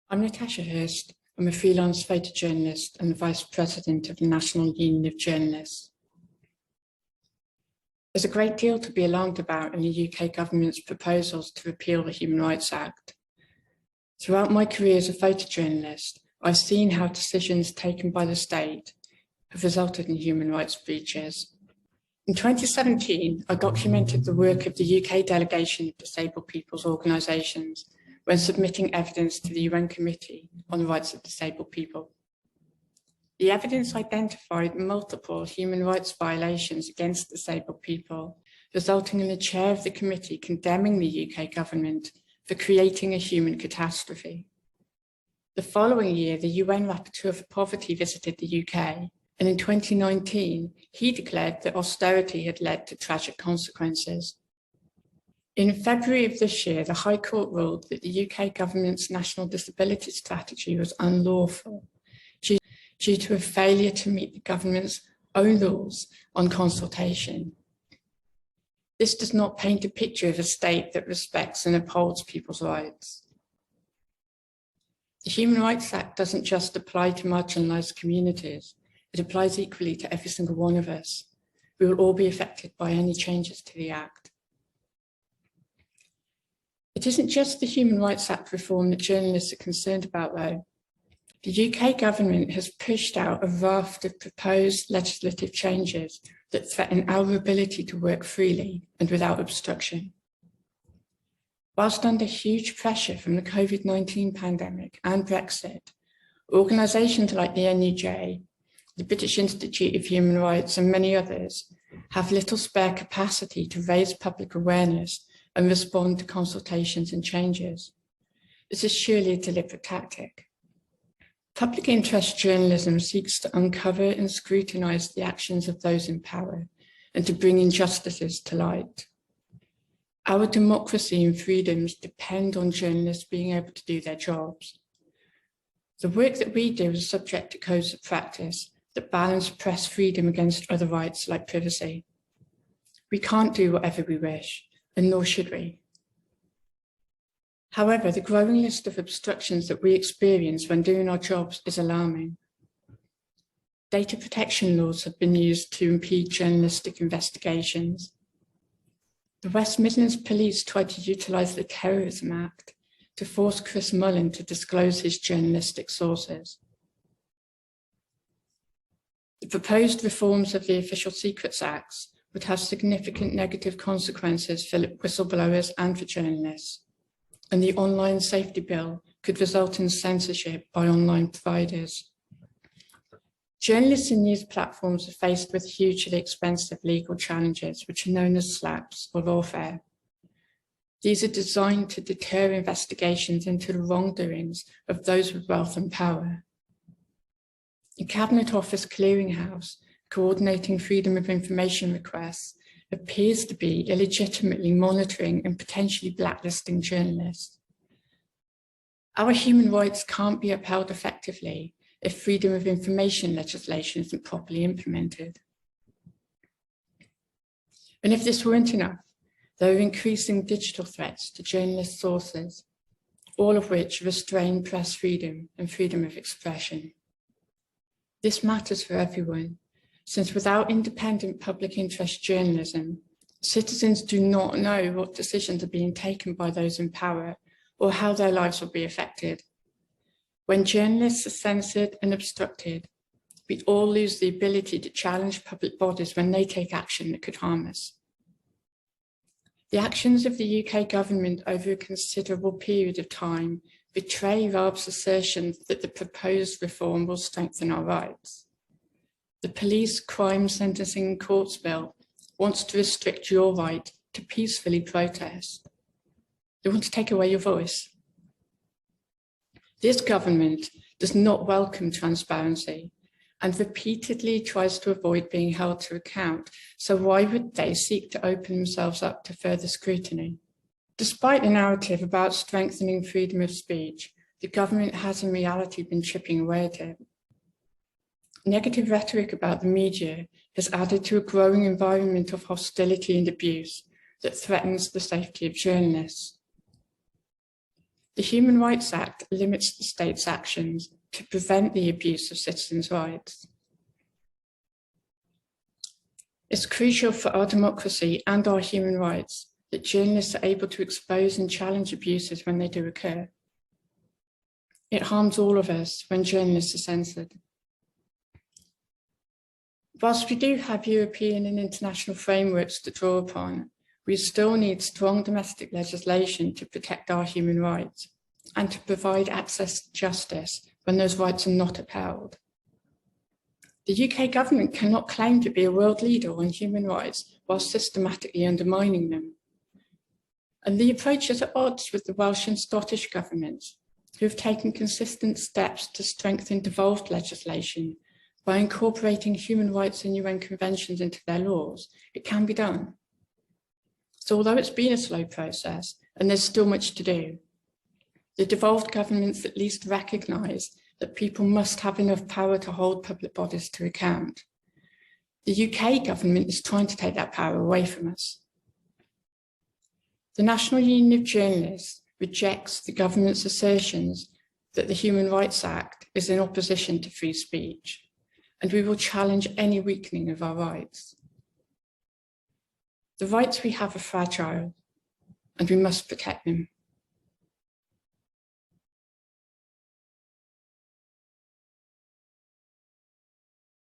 I'm Natasha Hirst. I'm a freelance photojournalist and the Vice President of the National Union of Journalists. There's a great deal to be alarmed about in the UK government's proposals to repeal the Human Rights Act. Throughout my career as a photojournalist, I've seen how decisions taken by the state have resulted in human rights breaches. In 2017, I documented the work of the UK delegation of disabled people's organisations when submitting evidence to the UN Committee on the Rights of Disabled People. The evidence identified multiple human rights violations against disabled people, resulting in the chair of the committee condemning the UK government for creating a human catastrophe. The following year, the UN Rapporteur for Poverty visited the UK, and in 2019, he declared that austerity had led to tragic consequences. In February of this year, the High Court ruled that the UK government's national disability strategy was unlawful due to a failure to meet the government's own laws on consultation. This does not paint a picture of a state that respects and upholds people's rights. The Human Rights Act doesn't just apply to marginalised communities, it applies equally to every single one of us. We will all be affected by any changes to the Act. It isn't just the Human Rights Act reform that journalists are concerned about, though. The UK government has pushed out a raft of proposed legislative changes that threaten our ability to work freely and without obstruction. Whilst under huge pressure from the COVID-19 pandemic and Brexit, organisations like the NUJ, the British Institute of Human Rights and many others have little spare capacity to raise public awareness and respond to consultations and changes. This is surely a deliberate tactic. Public interest journalism seeks to uncover and scrutinise the actions of those in power and to bring injustices to light. Our democracy and freedoms depend on journalists being able to do their jobs. The work that we do is subject to codes of practice that balance press freedom against other rights like privacy. We can't do whatever we wish, and nor should we. However, the growing list of obstructions that we experience when doing our jobs is alarming. Data protection laws have been used to impede journalistic investigations. The West Midlands Police tried to utilise the Terrorism Act to force Chris Mullin to disclose his journalistic sources. The proposed reforms of the Official Secrets Acts would have significant negative consequences for whistleblowers and for journalists, and the Online Safety Bill could result in censorship by online providers. Journalists and news platforms are faced with hugely expensive legal challenges, which are known as slaps or lawfare. These are designed to deter investigations into the wrongdoings of those with wealth and power. The Cabinet Office Clearinghouse, coordinating freedom of information requests, appears to be illegitimately monitoring and potentially blacklisting journalists. Our human rights can't be upheld effectively if freedom of information legislation isn't properly implemented. And if this weren't enough, there are increasing digital threats to journalist sources, all of which restrain press freedom and freedom of expression. This matters for everyone, since without independent public interest journalism, citizens do not know what decisions are being taken by those in power or how their lives will be affected. When journalists are censored and obstructed, we all lose the ability to challenge public bodies when they take action that could harm us. The actions of the UK government over a considerable period of time betray Raab's assertions that the proposed reform will strengthen our rights. The Police Crime Sentencing Courts Bill wants to restrict your right to peacefully protest. They want to take away your voice. This government does not welcome transparency and repeatedly tries to avoid being held to account, so why would they seek to open themselves up to further scrutiny? Despite the narrative about strengthening freedom of speech, the government has in reality been chipping away at it. Negative rhetoric about the media has added to a growing environment of hostility and abuse that threatens the safety of journalists. The Human Rights Act limits the state's actions to prevent the abuse of citizens' rights. It's crucial for our democracy and our human rights that journalists are able to expose and challenge abuses when they do occur. It harms all of us when journalists are censored. Whilst we do have European and international frameworks to draw upon, we still need strong domestic legislation to protect our human rights and to provide access to justice when those rights are not upheld. The UK government cannot claim to be a world leader on human rights while systematically undermining them. And the approach is at odds with the Welsh and Scottish governments, who have taken consistent steps to strengthen devolved legislation by incorporating human rights and UN conventions into their laws. It can be done. So although it's been a slow process and there's still much to do, the devolved governments at least recognise that people must have enough power to hold public bodies to account. The UK government is trying to take that power away from us. The National Union of Journalists rejects the government's assertions that the Human Rights Act is in opposition to free speech, and we will challenge any weakening of our rights. The rights we have are fragile, and we must protect them.